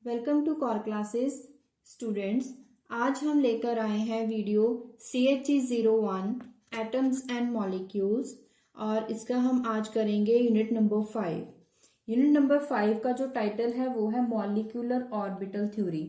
Welcome to core classes students. आज हम लेकर आए हैं video CHE01 atoms and molecules और इसका हम आज करेंगे यूनिट नंबर 5। यूनिट नंबर 5 का जो टाइटल है वो है मॉलिक्यूलर ऑर्बिटल थ्योरी।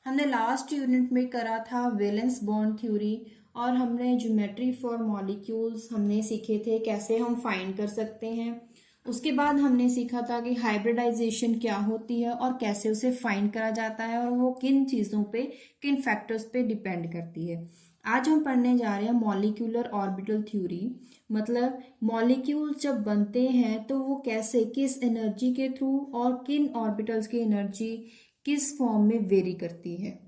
हमने लास्ट यूनिट में करा था वैलेंस बॉन्ड थ्योरी और हमने ज्योमेट्री फॉर मॉलिक्यूल्स हमने सीखे थे, कैसे हम फाइंड कर सकते हैं। उसके बाद हमने सीखा था कि हाइब्रिडाइजेशन क्या होती है और कैसे उसे फाइंड करा जाता है और वो किन चीज़ों पे, किन फैक्टर्स पे डिपेंड करती है। आज हम पढ़ने जा रहे हैं मॉलिक्यूलर ऑर्बिटल थ्योरी। मतलब मॉलिक्यूल जब बनते हैं तो वो कैसे, किस एनर्जी के थ्रू और किन ऑर्बिटल्स की एनर्जी किस फॉर्म में वेरी करती है,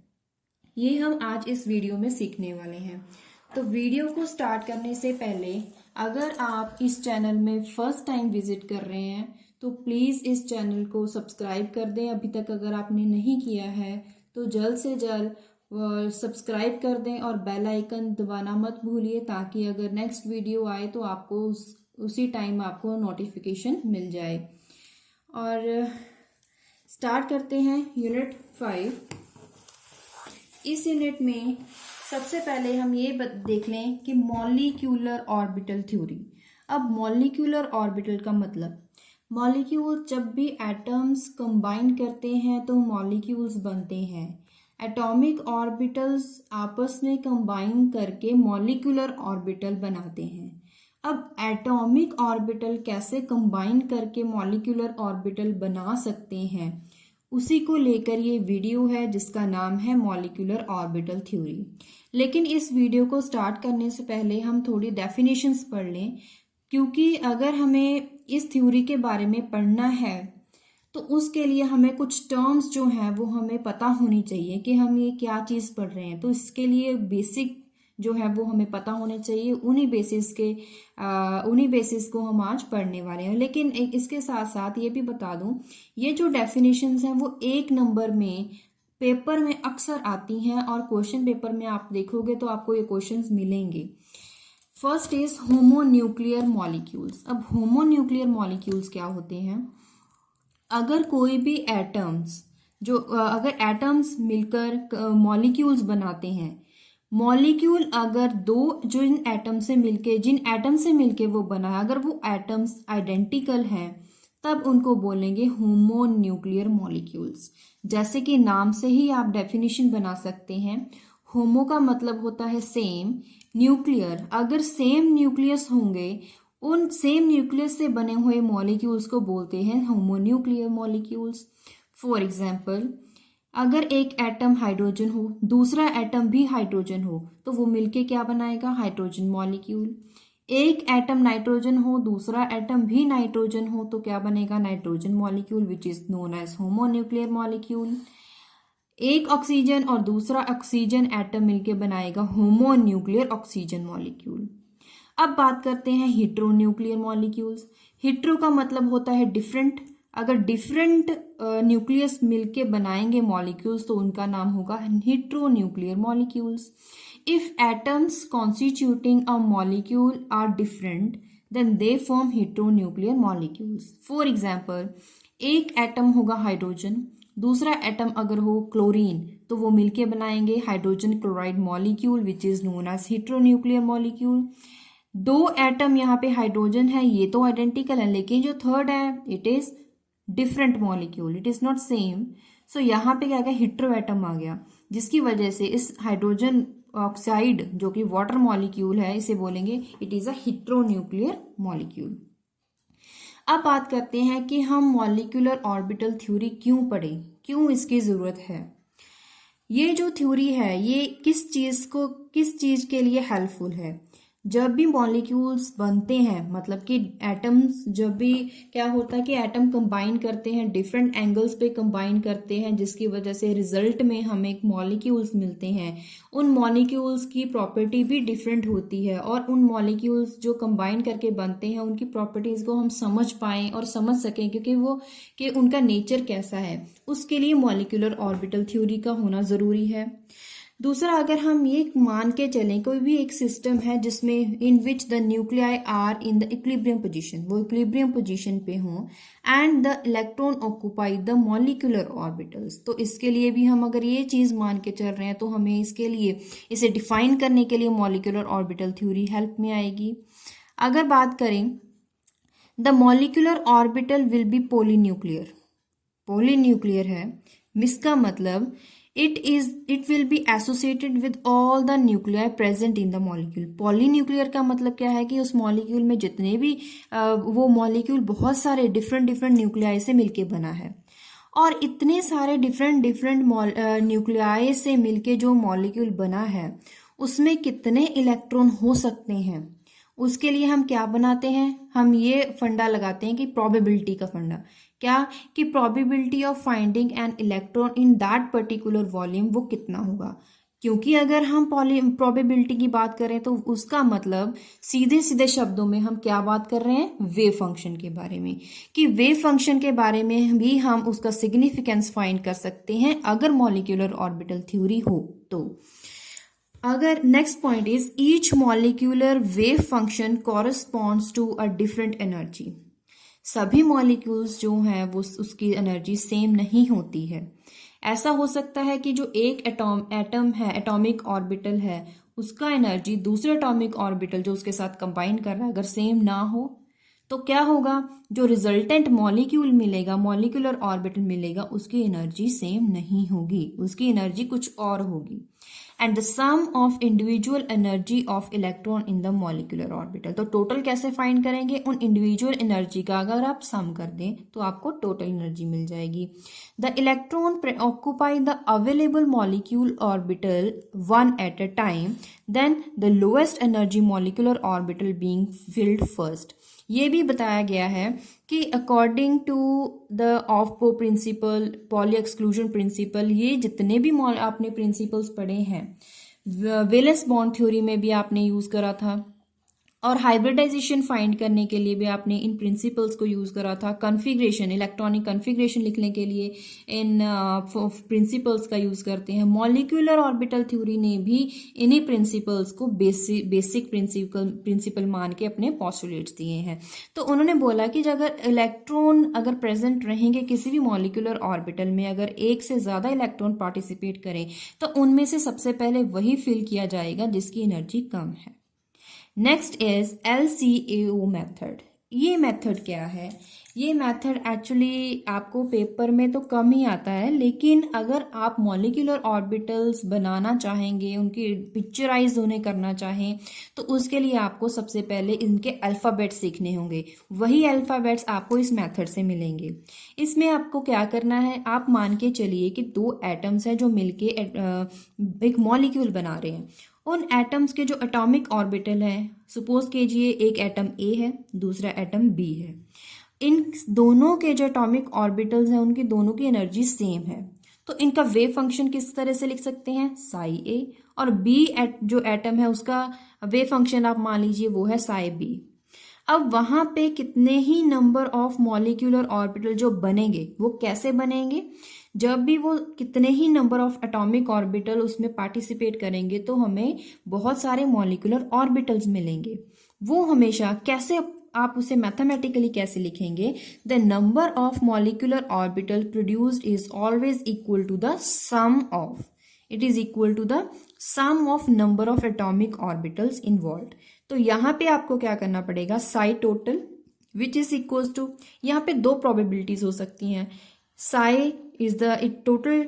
ये हम आज इस वीडियो में सीखने वाले हैं। तो वीडियो को स्टार्ट करने से पहले अगर आप इस चैनल में फर्स्ट टाइम विजिट कर रहे हैं तो प्लीज़ इस चैनल को सब्सक्राइब कर दें। अभी तक अगर आपने नहीं किया है तो जल्द से जल्द सब्सक्राइब कर दें और बेल आइकन दबाना मत भूलिए, ताकि अगर नेक्स्ट वीडियो आए तो आपको उसी टाइम आपको नोटिफिकेशन मिल जाए। और स्टार्ट करते हैं यूनिट 5। इस यूनिट में सबसे पहले हम ये देख लें कि मॉलिक्यूलर ऑर्बिटल थ्योरी। अब मॉलिक्यूलर ऑर्बिटल का मतलब, मॉलिक्यूल जब भी एटम्स कंबाइन करते हैं तो मॉलिक्यूल्स बनते हैं। एटॉमिक ऑर्बिटल्स आपस में कंबाइन करके मॉलिक्यूलर ऑर्बिटल बनाते हैं। अब एटॉमिक ऑर्बिटल कैसे कंबाइन करके मॉलिक्यूलर ऑर्बिटल बना सकते हैं, उसी को लेकर ये वीडियो है जिसका नाम है मॉलिक्यूलर ऑर्बिटल थ्योरी। लेकिन इस वीडियो को स्टार्ट करने से पहले हम थोड़ी डेफिनेशंस पढ़ लें, क्योंकि अगर हमें इस थ्योरी के बारे में पढ़ना है तो उसके लिए हमें कुछ टर्म्स जो हैं वो हमें पता होनी चाहिए कि हम ये क्या चीज़ पढ़ रहे हैं। तो इसके लिए बेसिक जो है वो हमें पता होने चाहिए। उन्हीं बेसिस को हम आज पढ़ने वाले हैं। लेकिन इसके साथ साथ ये भी बता दूं, ये जो डेफिनेशंस हैं वो एक नंबर में पेपर में अक्सर आती हैं और क्वेश्चन पेपर में आप देखोगे तो आपको ये क्वेश्चंस मिलेंगे। First is homonuclear molecules. अब होमोन्यूक्लियर मॉलिक्यूल्स क्या होते हैं? अगर कोई भी एटम्स अगर एटम्स मिलकर मॉलिक्यूल्स बनाते हैं, मॉलिक्यूल अगर जिन एटम से मिलके वो बना है, अगर वो एटम्स आइडेंटिकल हैं तब उनको बोलेंगे होमोन्यूक्लियर मॉलिक्यूल्स। जैसे कि नाम से ही आप डेफिनेशन बना सकते हैं। होमो का मतलब होता है सेम, न्यूक्लियर अगर सेम न्यूक्लियस होंगे, उन सेम न्यूक्लियस से बने हुए मॉलिक्यूल्स को बोलते हैं होमोन्यूक्लियर मॉलिक्यूल्स। फॉर एग्जाम्पल, अगर एक एटम हाइड्रोजन हो, दूसरा एटम भी हाइड्रोजन हो, तो वो मिलके क्या बनाएगा? Hydrogen molecule. एक एटम नाइट्रोजन हो, दूसरा एटम भी नाइट्रोजन हो, तो क्या बनेगा? Nitrogen molecule, which is known as homonuclear molecule. एक ऑक्सीजन और दूसरा ऑक्सीजन एटम मिलके बनाएगा होमोन्यूक्लियर ऑक्सीजन मॉलिक्यूल। अब बात करते हैं हेट्रोन्यूक्लियर मॉलिक्यूल्स। हेट्रो का मतलब होता है डिफरेंट। अगर डिफरेंट न्यूक्लियस मिलके बनाएंगे मॉलिक्यूल्स तो उनका नाम होगा heteronuclear molecules. If atoms constituting a molecule are different then they form heteronuclear molecules. For example, एक एटम होगा हाइड्रोजन, दूसरा एटम अगर हो क्लोरीन, तो वो मिलके बनाएंगे hydrogen chloride molecule, which is known as heteronuclear molecule. दो एटम यहाँ पे हाइड्रोजन है, ये तो आइडेंटिकल है, लेकिन जो थर्ड है it is different molecule, it is not same. So यहाँ पे क्या गया? हेट्रो एटम आ गया, जिसकी वजह से इस हाइड्रोजन ऑक्साइड जो कि वाटर मॉलिक्यूल है, इसे बोलेंगे it is a heteronuclear molecule. अब बात करते हैं कि हम मॉलिक्यूलर ऑर्बिटल थ्योरी क्यों पढ़ें, क्यों इसकी जरूरत है। ये जो थ्योरी है ये किस चीज के लिए हेल्पफुल है? जब भी मॉलिक्यूल्स बनते हैं, मतलब कि एटम्स, जब भी क्या होता है कि एटम कंबाइन करते हैं, डिफरेंट एंगल्स पे कंबाइन करते हैं, जिसकी वजह से रिजल्ट में हमें मॉलिक्यूल्स मिलते हैं। उन मॉलिक्यूल्स की प्रॉपर्टी भी डिफरेंट होती है और उन मॉलिक्यूल्स जो कंबाइन करके बनते हैं उनकी प्रॉपर्टीज को हम समझ पाएं और समझ सकें कि उनका नेचर कैसा है, उसके लिए मॉलिक्यूलर ऑर्बिटल थ्योरी का होना जरूरी है। दूसरा, अगर हम ये मान के चलें कोई भी एक सिस्टम है जिसमें in which the nuclei are in the equilibrium position, वो इक्विलिब्रियम पोजीशन पे हों and the electron occupy the molecular orbitals, तो इसके लिए भी हम अगर ये चीज़ मान के चल रहे हैं तो हमें इसके लिए इसे डिफाइन करने के लिए मॉलिक्यूलर ऑर्बिटल थ्योरी हेल्प में आएगी। अगर बात करें the molecular orbital will be polynuclear, polynuclear है, इसका मतलब it will be associated with all the nuclei present in the molecule। Polynuclear का मतलब क्या है कि उस मॉलिक्यूल में जितने भी वो मॉलिक्यूल बहुत सारे डिफरेंट न्यूक्लियाई से मिलके बना है, और इतने सारे डिफरेंट न्यूक्लियाई से मिलके जो मॉलिक्यूल बना है उसमें कितने इलेक्ट्रॉन हो सकते हैं, उसके लिए हम क्या बनाते हैं, हम ये फंडा लगाते हैं कि प्रोबेबिलिटी का फंडा, क्या कि probability of finding an electron in that particular volume वो कितना होगा। क्योंकि अगर हम प्रोबेबिलिटी की बात करें तो उसका मतलब सीधे सीधे शब्दों में हम क्या बात कर रहे हैं, वेव फंक्शन के बारे में, कि वेव फंक्शन के बारे में भी हम उसका सिग्निफिकेंस फाइंड कर सकते हैं अगर मॉलिक्यूलर ऑर्बिटल थ्योरी हो तो। अगर next point is each molecular wave function corresponds to a different energy. सभी मॉलिक्यूल्स जो हैं वो उसकी एनर्जी सेम नहीं होती है। ऐसा हो सकता है कि जो एक एटम है, एटॉमिक ऑर्बिटल है, उसका एनर्जी दूसरे एटॉमिक ऑर्बिटल जो उसके साथ कंबाइन कर रहा है अगर सेम ना हो तो क्या होगा, जो रिजल्टेंट मॉलिक्यूल मिलेगा, मॉलिक्यूलर ऑर्बिटल मिलेगा, उसकी एनर्जी सेम नहीं होगी, उसकी एनर्जी कुछ और होगी। And the sum of individual energy of electron in the molecular orbital, तो टोटल कैसे फाइंड करेंगे, उन इंडिविजुअल एनर्जी का अगर आप सम कर दें तो आपको टोटल एनर्जी मिल जाएगी। The electron occupy the available molecule orbital one at a time, then the lowest energy molecular orbital being filled first. ये भी बताया गया है कि according to the Aufbau principle, Pauli exclusion principle, ये जितने भी आपने प्रिंसिपल्स पढ़े हैं वैलेंस बॉन्ड थ्योरी में भी आपने यूज करा था, और हाइब्रिडाइजेशन फाइंड करने के लिए भी आपने इन प्रिंसिपल्स को यूज करा था, कॉन्फ़िगरेशन, इलेक्ट्रॉनिक कॉन्फ़िगरेशन लिखने के लिए इन प्रिंसिपल्स का यूज करते हैं। मॉलिक्यूलर ऑर्बिटल थ्योरी ने भी इन्हीं प्रिंसिपल्स को बेसिक प्रिंसिपल मान के अपने पोस्टुलेट्स दिए हैं। तो उन्होंने बोला कि अगर इलेक्ट्रॉन अगर प्रेजेंट रहेंगे किसी भी मॉलिक्यूलर ऑर्बिटल में, अगर एक से ज्यादा इलेक्ट्रॉन पार्टिसिपेट करें तो उनमें से सबसे पहले वही फिल किया जाएगा जिसकी एनर्जी कम है। Next is LCAO method. ये मेथड क्या है, ये मेथड एक्चुअली आपको पेपर में तो कम ही आता है, लेकिन अगर आप मॉलिक्यूलर ऑर्बिटल्स बनाना चाहेंगे, उनकी पिक्चराइज होने करना चाहें तो उसके लिए आपको सबसे पहले इनके अल्फ़ाबेट्स सीखने होंगे। वही अल्फ़ाबेट्स आपको इस मेथड से मिलेंगे। इसमें आपको क्या करना है, आप मान के चलिए कि दो एटम्स हैं जो मिलके एक मॉलिक्यूल बना रहे हैं। उन एटम्स के जो एटॉमिक ऑर्बिटल है, सपोज कीजिए एक एटम ए है, दूसरा एटम बी है, इन दोनों के जो एटॉमिक ऑर्बिटल्स हैं उनकी दोनों की एनर्जी सेम है, तो इनका वेव फंक्शन किस तरह से लिख सकते हैं, साई ए, और बी जो एटम है उसका वेव फंक्शन आप मान लीजिए वो है साई बी। अब वहां पे कितने ही नंबर ऑफ मॉलिक्यूलर ऑर्बिटल जो बनेंगे वो कैसे बनेंगे, जब भी वो कितने ही नंबर ऑफ एटॉमिक ऑर्बिटल उसमें पार्टिसिपेट करेंगे तो हमें बहुत सारे मॉलिक्यूलर ऑर्बिटल्स मिलेंगे। वो हमेशा कैसे, आप उसे मैथमेटिकली कैसे लिखेंगे, the number of molecular orbital produced is always equal to the sum of, it is equal to the sum of number of atomic orbitals involved. तो यहाँ पे आपको क्या करना पड़ेगा, psi total which is equal to, यहाँ पे दो प्रोबेबिलिटीज हो सकती हैं, psi is the total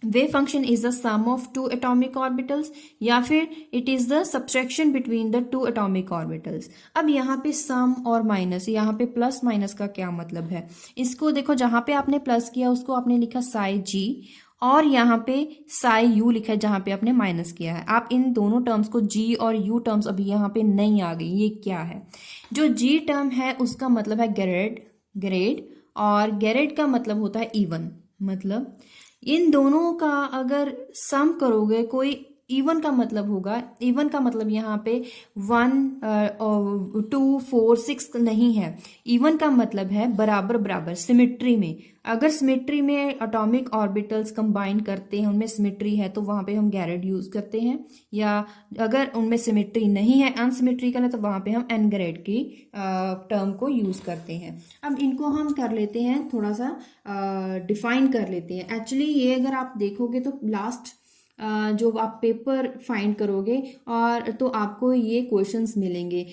wave function is the sum of two atomic orbitals, या फिर it is the subtraction between the two atomic orbitals. अब यहाँ पे सम और माइनस, यहाँ पे प्लस माइनस का क्या मतलब है, इसको देखो, जहां पे आपने प्लस किया उसको आपने लिखा साई जी, और यहाँ पे साई यू लिखा है जहां पे आपने माइनस किया है। आप इन दोनों टर्म्स को, जी और यू टर्म्स अभी यहाँ पे नहीं आ गई, ये क्या है, जो जी टर्म है उसका मतलब है ग्रेड, और ग्रेड का मतलब होता है इवन, मतलब इन दोनों का अगर सम करोगे, कोई इवन का मतलब होगा, इवन का मतलब यहाँ पे 1 2 4 6 नहीं है। इवन का मतलब है बराबर बराबर, सिमेट्री में। अगर सिमेट्री में एटॉमिक ऑर्बिटल्स कंबाइन करते हैं, उनमें सिमेट्री है, तो वहां पे हम गैरेड यूज करते हैं। या अगर उनमें सिमेट्री नहीं है, अनसिमेट्रिकल है, तो वहां पे हम एनगैरेड की टर्म को यूज करते हैं। अब इनको हम कर लेते हैं, थोड़ा सा डिफाइन कर लेते हैं। एक्चुअली ये अगर आप देखोगे तो लास्ट जो आप पेपर फाइंड करोगे और तो आपको ये क्वेश्चंस मिलेंगे।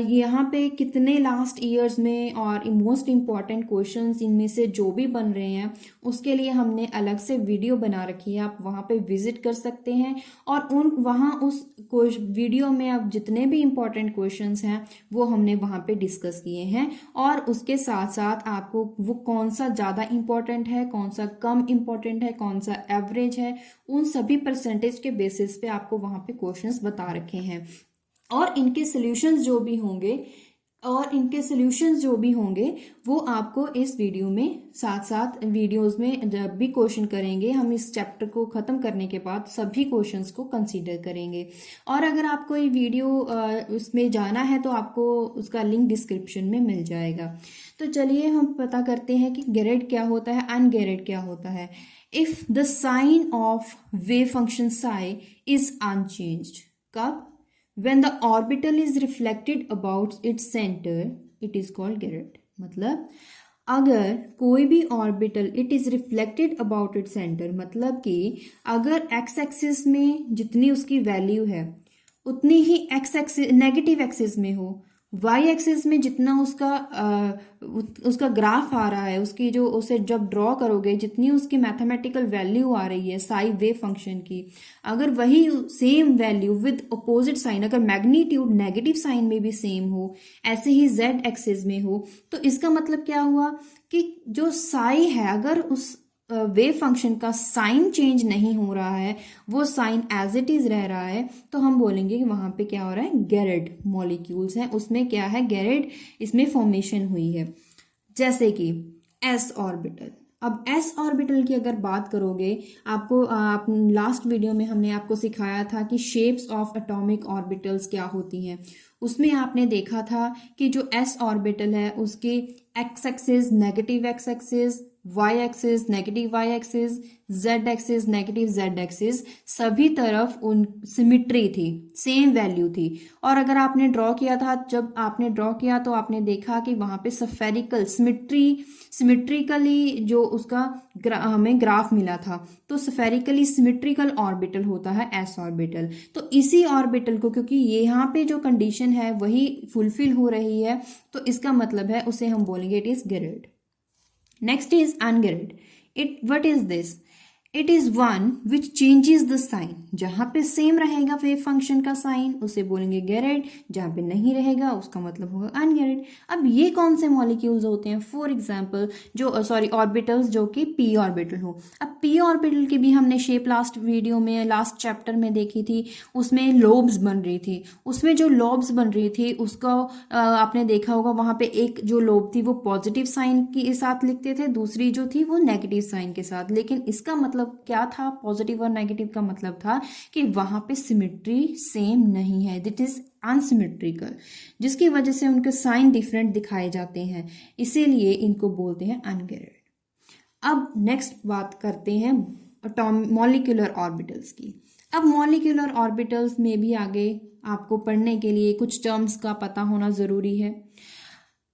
यहाँ पे कितने लास्ट ईयर्स में और मोस्ट इम्पॉर्टेंट क्वेश्चंस इनमें से जो भी बन रहे हैं, उसके लिए हमने अलग से वीडियो बना रखी है, आप वहाँ पे विजिट कर सकते हैं। और वहाँ उस वीडियो में अब जितने भी इम्पॉर्टेंट क्वेश्चंस हैं वो हमने वहाँ पे डिस्कस किए हैं। और उसके साथ साथ आपको वो कौन सा ज़्यादा इम्पॉर्टेंट है, कौन सा कम इम्पॉर्टेंट है, कौन सा एवरेज है, उन सभी परसेंटेज के बेसिस पे आपको वहां पे क्वेश्चंस बता रखे हैं। और इनके सॉल्यूशंस जो भी होंगे वो आपको इस वीडियो में, साथ साथ वीडियोस में जब भी क्वेश्चन करेंगे, हम इस चैप्टर को खत्म करने के बाद सभी क्वेश्चंस को कंसीडर करेंगे। और अगर आपको ये वीडियो उसमें जाना है तो आपको उसका लिंक डिस्क्रिप्शन में मिल जाएगा। तो चलिए हम पता करते हैं कि गैरेड क्या होता है, अनगैरेड क्या होता है। If the sign of wave function psi is unchanged, कब? When the orbital is reflected about its center, it is called Garrett. मतलब अगर कोई भी orbital it is reflected about it centre, मतलब कि अगर एक्स एक्सिस में जितनी उसकी वैल्यू है उतनी ही एक्स एक्सिस नेगेटिव एक्सिस में हो, वाई एक्सिस में जितना उसका ग्राफ आ रहा है, उसकी जो उसे जब ड्रॉ करोगे जितनी उसकी मैथमेटिकल वैल्यू आ रही है साई वेव फंक्शन की, अगर वही same value with opposite sign, अगर मैग्नीट्यूड नेगेटिव साइन में भी सेम हो, ऐसे ही जेड एक्सिस में हो, तो इसका मतलब क्या हुआ कि जो साई है, अगर उस वेव फंक्शन का साइन चेंज नहीं हो रहा है, वो साइन एज इट इज रह रहा है, तो हम बोलेंगे कि वहां पे क्या हो रहा है, गैरेड मॉलिक्यूल्स हैं, उसमें क्या है, गैरेड इसमें फॉर्मेशन हुई है। जैसे कि एस ऑर्बिटल। अब एस ऑर्बिटल की अगर बात करोगे, आपको लास्ट वीडियो में हमने आपको सिखाया था कि शेप्स ऑफ एटॉमिक ऑर्बिटल्स क्या होती हैं। उसमें आपने देखा था कि जो एस ऑर्बिटल है उसकी x axis negative x axis, y axis negative y axis, z axis negative z axis, सभी तरफ उन सिमिट्री थी, सेम वैल्यू थी। और अगर आपने ड्रॉ किया था, जब आपने ड्रॉ किया तो आपने देखा कि वहां पे स्फेरिकल सिमिट्रिकली जो उसका हमें ग्राफ मिला था, तो स्फेरिकली सिमिट्रिकल ऑर्बिटल होता है एस ऑर्बिटल। तो इसी ऑर्बिटल को, क्योंकि यहाँ पे जो कंडीशन है वही फुलफिल हो रही है, तो इसका मतलब है उसे हम बोलेंगे it is gerade. Next is ungarrett. What is this? It is one which changes the sign. जहां पे सेम रहेगा वेव फंक्शन का साइन उसे बोलेंगे गैरेड, जहां पे नहीं रहेगा उसका मतलब होगा अनगैरेड। अब ये कौन से मॉलिक्यूल्स होते हैं? फॉर एग्जाम्पल ऑर्बिटल्स जो कि पी ऑर्बिटल हो। अब पी ऑर्बिटल की भी हमने शेप लास्ट वीडियो में, लास्ट चैप्टर में देखी थी, उसमें लोब्स बन रही थी। उसमें जो लोब्स बन रही थी उसका आपने देखा होगा, वहां पे एक जो लोब थी वो पॉजिटिव साइन के साथ लिखते थे, दूसरी जो थी वो नेगेटिव साइन के साथ। लेकिन इसका मतलब क्या था? पॉजिटिव और नेगेटिव का मतलब था कि वहां पे सिमेट्री सेम नहीं है, दिट इज अनसिमेट्रिकल, जिसकी वजह से उनके साइन डिफरेंट दिखाए जाते हैं, इसीलिए इनको बोलते हैं अनगैरेड। अब नेक्स्ट बात करते हैं मॉलिक्यूलर ऑर्बिटल्स की। अब मॉलिक्यूलर ऑर्बिटल्स में भी आगे आपको पढ़ने के लिए कुछ टर्म्स का पता होना जरूरी है।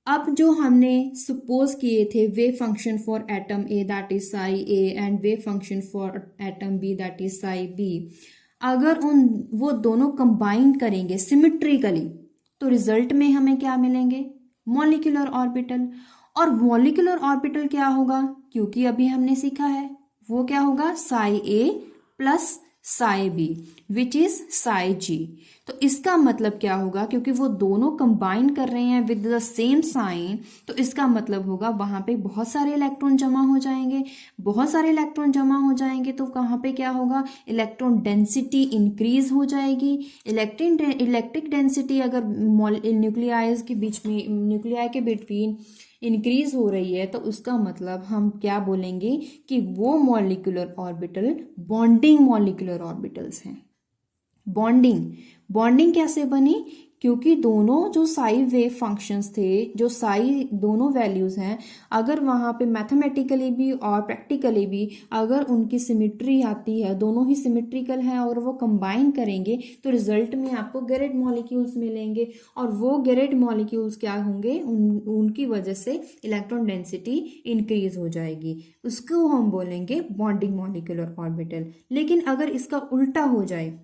अब जो हमने सपोज किए थे wave function for atom A that is psi A and wave function for atom B that is psi B, अगर वो दोनों कंबाइन करेंगे सिमेट्रिकली तो रिजल्ट में हमें क्या मिलेंगे? Molecular orbital. और मॉलिक्यूलर ऑर्बिटल क्या होगा? क्योंकि अभी हमने सीखा है, वो क्या होगा? Psi A plus psi B which is psi G. तो इसका मतलब क्या होगा? क्योंकि वो दोनों कंबाइन कर रहे हैं विद द सेम साइन, तो इसका मतलब होगा वहां पे बहुत सारे इलेक्ट्रॉन जमा हो जाएंगे। बहुत सारे इलेक्ट्रॉन जमा हो जाएंगे तो वहां पे क्या होगा? इलेक्ट्रॉन डेंसिटी इंक्रीज हो जाएगी। इलेक्ट्रिक डेंसिटी अगर न्यूक्लियाई के बिटवीन इंक्रीज हो रही है तो उसका मतलब हम क्या बोलेंगे कि वो molecular orbital bonding molecular orbitals हैं। बॉन्डिंग, बॉन्डिंग कैसे बनी? क्योंकि दोनों जो साई वेव फंक्शंस थे, जो साई दोनों वैल्यूज हैं, अगर वहाँ पे मैथमेटिकली भी और प्रैक्टिकली भी अगर उनकी सिमिट्री आती है, दोनों ही सिमिट्रिकल हैं और वो कंबाइन करेंगे तो रिजल्ट में आपको गेरेड मॉलिक्यूल्स मिलेंगे। और वो गेरेड मॉलिक्यूल्स क्या होंगे? उनकी वजह से इलेक्ट्रॉन डेंसिटी इंक्रीज हो जाएगी, उसको हम बोलेंगे बॉन्डिंग मॉलिक्यूलर ऑर्बिटल। लेकिन अगर इसका उल्टा हो जाए,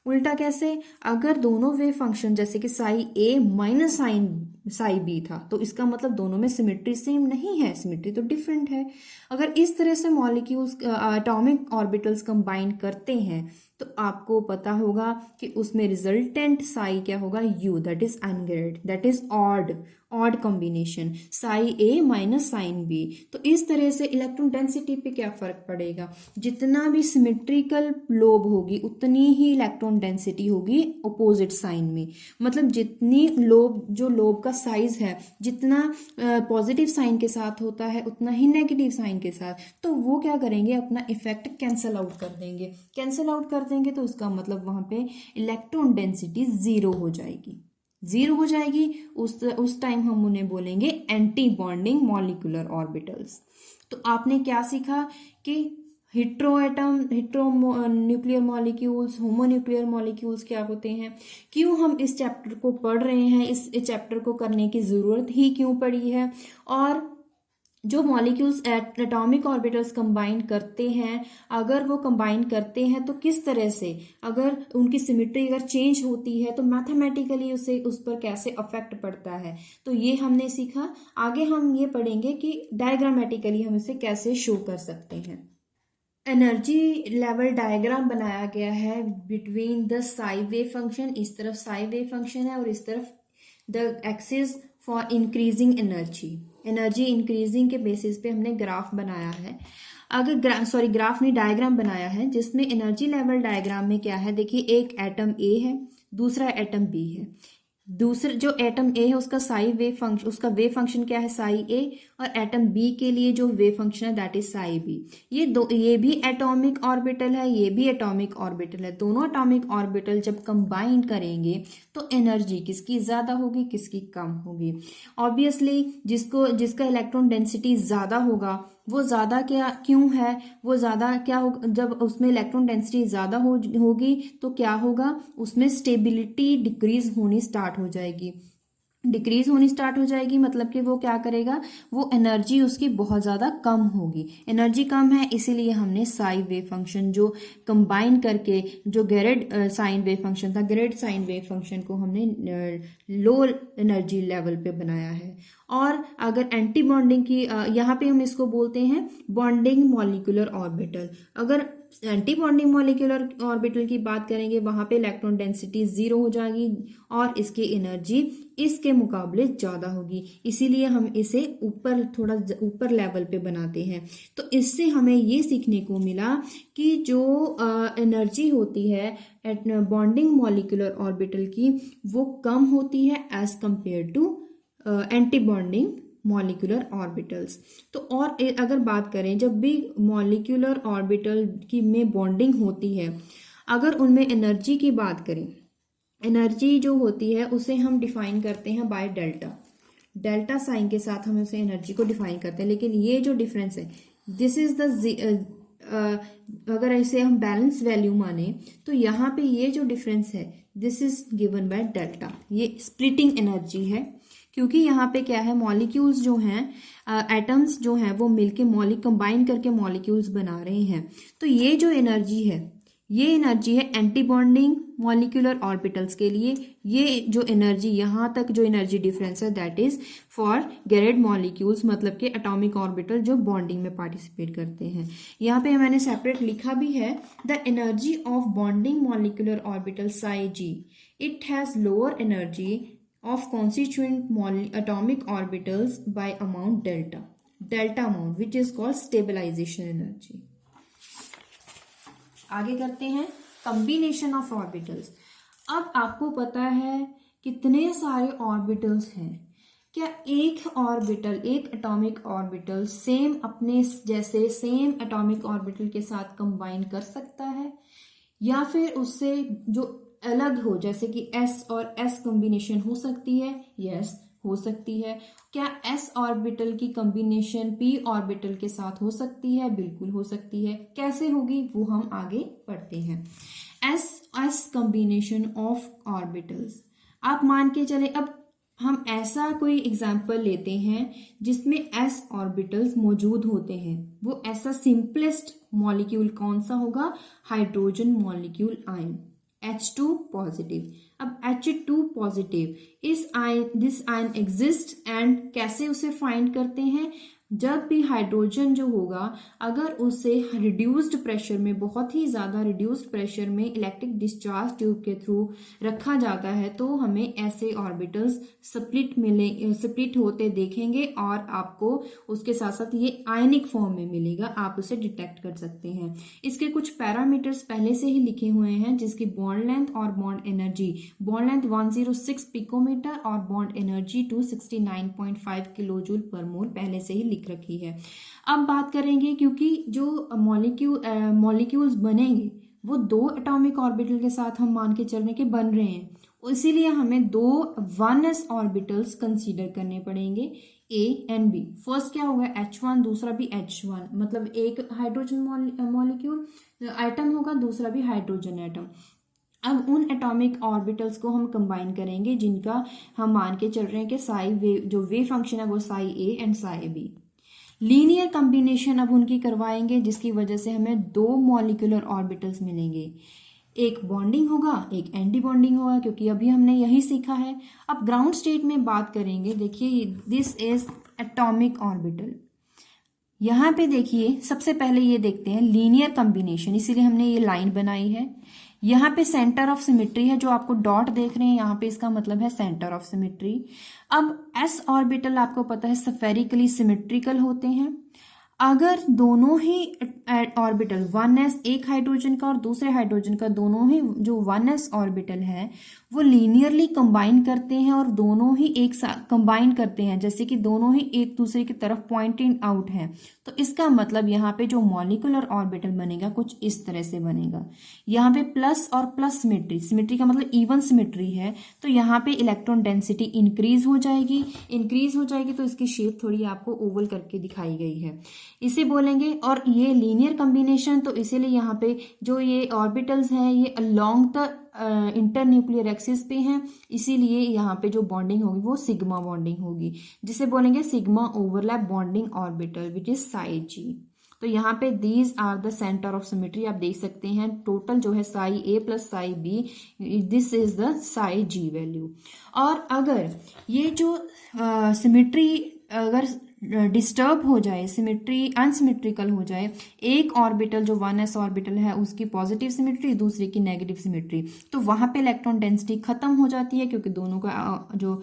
उल्टा कैसे? अगर दोनों वेव फंक्शन जैसे कि Sai A minus sign Sai B था, तो इसका मतलब दोनों में सिमेट्री सेम नहीं है, सिमेट्री तो डिफरेंट है। अगर इस तरह से मॉलिक्यूल्स एटॉमिक ऑर्बिटल्स कंबाइन करते हैं तो आपको पता होगा कि उसमें रिजल्टेंट साई क्या होगा? U, that is ungerade, that is odd, odd combination, psi A minus psi B. तो इस तरह से इलेक्ट्रॉन डेंसिटी पे क्या फर्क पड़ेगा? जितना भी सिमेट्रिकल लोब होगी उतनी ही इलेक्ट्रॉन डेंसिटी होगी अपोजिट साइन में। मतलब जितनी लोब, जो लोब का साइज है, जितना पॉजिटिव साइन के साथ होता है उतना ही नेगेटिव साइन के साथ, तो वो क्या करेंगे? अपना इफेक्ट कैंसल आउट कर देंगे। कैंसल आउट कर देंगे तो इसका मतलब वहां पे इलेक्ट्रॉन डेंसिटी जीरो हो जाएगी, जीरो हो जाएगी। उस टाइम हम उन्हें बोलेंगे एंटी बॉन्डिंग मॉलिक्यूलर ऑर्बिटल्स। तो आपने क्या सीखा कि hetero nuclear molecules, homonuclear molecules क्या होते हैं, क्यों हम इस चैप्टर को पढ़ रहे हैं, इस चैप्टर को करने की जरूरत ही क्यों पड़ी है, और जो मॉलिक्यूल्स एटॉमिक ऑर्बिटल्स कंबाइन करते हैं, अगर वो कंबाइन करते हैं तो किस तरह से, अगर उनकी सिमेट्री अगर चेंज होती है तो मैथमेटिकली उस पर कैसे अफेक्ट पड़ता है। तो ये हमने सीखा। आगे हम ये पढ़ेंगे कि डायग्रामेटिकली हम इसे कैसे शो कर सकते हैं। एनर्जी लेवल डायग्राम बनाया गया है between the Sai wave function, इस तरफ साई वेव फंक्शन है और इस तरफ the axis for increasing energy. Energy increasing के बेसिस पे हमने ग्राफ बनाया है। अगर ग्राफ नहीं, डायग्राम बनाया है, जिसमें एनर्जी लेवल डायग्राम में क्या है, देखिए एक एटम ए है, दूसरा एटम बी है। दूसरा जो एटम ए है उसका उसका वेव फंक्शन क्या है? साई ए। और एटम बी के लिए जो वेव फंक्शन है दैट इज साई बी। ये भी एटॉमिक ऑर्बिटल है, ये भी एटॉमिक ऑर्बिटल है। दोनों एटॉमिक ऑर्बिटल जब कंबाइन करेंगे तो एनर्जी किसकी ज्यादा होगी, किसकी कम होगी? ऑब्वियसली जिसका इलेक्ट्रॉन डेंसिटी ज्यादा होगा वो ज्यादा क्या क्यों है, वो ज्यादा क्या होगा? जब उसमें इलेक्ट्रॉन डेंसिटी ज्यादा होगी तो क्या होगा? उसमें स्टेबिलिटी डिक्रीज होनी स्टार्ट हो जाएगी। डिक्रीज होनी स्टार्ट हो जाएगी मतलब कि वो क्या करेगा? वो एनर्जी उसकी बहुत ज्यादा कम होगी। एनर्जी कम है इसीलिए हमने साई वेव फंक्शन जो कंबाइन करके जो गेरेड साइन वेव फंक्शन था, गेरेड साइन वेव फंक्शन को हमने लो एनर्जी लेवल पे बनाया है। और अगर एंटी बॉन्डिंग की यहाँ पे हम इसको बोलते हैं बॉन्डिंग मॉलिक्यूलर ऑर्बिटल। अगर एंटी बॉन्डिंग मॉलिक्यूलर ऑर्बिटल की बात करेंगे वहां पे इलेक्ट्रॉन डेंसिटी जीरो हो जाएगी और इसकी एनर्जी इसके मुकाबले ज्यादा होगी, इसीलिए हम इसे थोड़ा ऊपर लेवल पे बनाते हैं। तो इससे हमें ये सीखने को मिला कि जो एनर्जी होती है बॉन्डिंग मॉलिक्यूलर ऑर्बिटल की वो कम होती है as compared to anti bonding molecular orbitals. तो और अगर बात करें जब भी मॉलिक्यूलर ऑर्बिटल की में बॉन्डिंग होती है, अगर उनमें एनर्जी की बात करें, एनर्जी जो होती है उसे हम डिफाइन करते हैं बाय डेल्टा साइन के साथ हम उसे एनर्जी को डिफाइन करते हैं। लेकिन ये जो डिफरेंस है दिस इज द अगर इसे हम बैलेंस वैल्यू माने तो यहाँ पे ये जो डिफरेंस है this is given by delta. ये स्प्लिटिंग एनर्जी है क्योंकि यहाँ पे क्या है, मॉलिक्यूल्स जो हैं एटम्स जो हैं वो मिलके कंबाइन करके मॉलिक्यूल्स बना रहे हैं। तो ये जो एनर्जी है ये एनर्जी है एंटी बॉन्डिंग मॉलिक्यूलर ऑर्बिटल्स के लिए। ये जो एनर्जी यहाँ तक जो एनर्जी डिफरेंस है that is for gerade molecules, मतलब कि एटॉमिक ऑर्बिटल जो बॉन्डिंग में पार्टिसिपेट करते हैं। यहाँ पे मैंने सेपरेट लिखा भी है the energy of bonding molecular orbital psi g, it has lower energy of constituent atomic orbitals by amount delta amount which is called stabilization energy। आगे करते हैं combination of orbitals। अब आपको पता है कितने सारे ऑर्बिटल्स हैं। क्या एक ऑर्बिटल, एक एटॉमिक ऑर्बिटल सेम अपने जैसे सेम एटॉमिक ऑर्बिटल के साथ कंबाइन कर सकता है, या फिर उससे जो अलग हो, जैसे कि s और s कॉम्बिनेशन हो सकती है, यस हो सकती है। क्या s ऑर्बिटल की कॉम्बिनेशन p ऑर्बिटल के साथ हो सकती है? बिल्कुल हो सकती है। कैसे होगी वो हम आगे पढ़ते हैं। s s combination of orbitals, आप मान के चले, अब हम ऐसा कोई एग्जाम्पल लेते हैं जिसमें s ऑर्बिटल्स मौजूद होते हैं, वो ऐसा सिंपलेस्ट मॉलिक्यूल कौन सा होगा? Hydrogen molecule ion, H2 positive. अब H2 पॉजिटिव इस ion, this ion exist, and कैसे उसे फाइंड करते हैं? जब भी हाइड्रोजन जो होगा, अगर उसे रिड्यूस्ड प्रेशर में, बहुत ही ज्यादा रिड्यूस्ड प्रेशर में इलेक्ट्रिक डिस्चार्ज ट्यूब के थ्रू रखा जाता है, तो हमें ऐसे ऑर्बिटल्स स्प्लिट होते देखेंगे, और आपको उसके साथ साथ ये आयनिक फॉर्म में मिलेगा, आप उसे डिटेक्ट कर सकते हैं। इसके कुछ पैरामीटर्स पहले से ही लिखे हुए हैं, जिसकी बॉन्ड लेंथ और bond energy. Bond length 106 picometer और bond energy 269.5 kilojoule per mole पहले से ही लिख रखी है। अब बात करेंगे, क्योंकि जो मॉलिक्यूल्स बनेंगे वो 2 एटॉमिक ऑर्बिटल के साथ हम मान के चलने के बन रहे हैं, इसीलिए हमें 2 1s ऑर्बिटल्स कंसीडर करने पड़ेंगे, A एंड B। फर्स्ट क्या होगा? H1, दूसरा भी H1, मतलब एक हाइड्रोजन मॉलिक्यूल एटम होगा, दूसरा भी हाइड्रोजन एटम। अब उन एटॉमिक ऑर्बिटल्स को हम कंबाइन करेंगे जिनका हम मान के चल रहे हैं कि साई वेव, जो वेव फंक्शन है वो Sai A and Sai B। Linear combination अब उनकी करवाएंगे, जिसकी वजह से हमें 2 मॉलिक्यूलर ऑर्बिटल्स मिलेंगे, एक बॉन्डिंग होगा, एक एंटी बॉन्डिंग होगा, क्योंकि अभी हमने यही सीखा है। अब ग्राउंड स्टेट में बात करेंगे, देखिए दिस इज एटॉमिक ऑर्बिटल। यहाँ पे देखिए, सबसे पहले ये देखते हैं लीनियर कॉम्बिनेशन, इसीलिए हमने ये लाइन बनाई है। यहाँ पे सेंटर ऑफ सिमेट्री है, जो आपको डॉट देख रहे हैं यहाँ पे, इसका मतलब है सेंटर ऑफ सिमेट्री। अब s ऑर्बिटल आपको पता है स्फेरिकली सिमेट्रिकल होते हैं। अगर दोनों ही ऑर्बिटल 1s, एक हाइड्रोजन का और दूसरे हाइड्रोजन का, दोनों ही जो 1s ऑर्बिटल है वो लीनियरली कंबाइन करते हैं और दोनों ही एक साथ कंबाइन करते हैं, जैसे कि दोनों ही एक दूसरे की तरफ पॉइंटिंग आउट है, तो इसका मतलब यहाँ पे जो मॉलिक्यूलर ऑर्बिटल बनेगा कुछ इस तरह से बनेगा। यहाँ पे प्लस और प्लस सिमेट्री, सिमेट्री का मतलब इवन सिमेट्री है, तो यहाँ पे इलेक्ट्रॉन डेंसिटी इंक्रीज हो जाएगी, तो इसकी शेप थोड़ी आपको ओवल करके दिखाई गई है, इसे बोलेंगे। और ये लीनियर कॉम्बिनेशन, तो इसीलिए यहाँ पे जो ये ऑर्बिटल्स हैं ये अलोंग द इंटरन्यूक्लियर एक्सिस पे हैं, इसीलिए यहाँ पे जो बॉन्डिंग होगी वो सिग्मा बॉन्डिंग होगी, जिसे बोलेंगे sigma overlap bonding orbital, which is psi G. तो यहाँ पे these are the centre of symmetry, आप देख सकते हैं टोटल जो है psi A plus psi B, this is the psi G value. और अगर ये जो सिमेट्री अगर डिस्टर्ब हो जाए, सिमेट्री अनसिमेट्रिकल हो जाए, एक ऑर्बिटल जो 1s ऑर्बिटल है उसकी पॉजिटिव सिमेट्री, दूसरे की नेगेटिव सिमेट्री, तो वहां पे इलेक्ट्रॉन डेंसिटी खत्म हो जाती है, क्योंकि दोनों का जो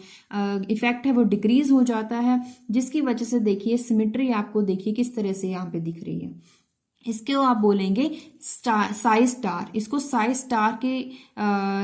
इफेक्ट है वो डिक्रीज हो जाता है, जिसकी वजह से देखिए सिमेट्री आपको देखिए किस तरह से यहाँ पे दिख रही है। इसको आप बोलेंगे स्टार, साई स्टार। इसको साई स्टार के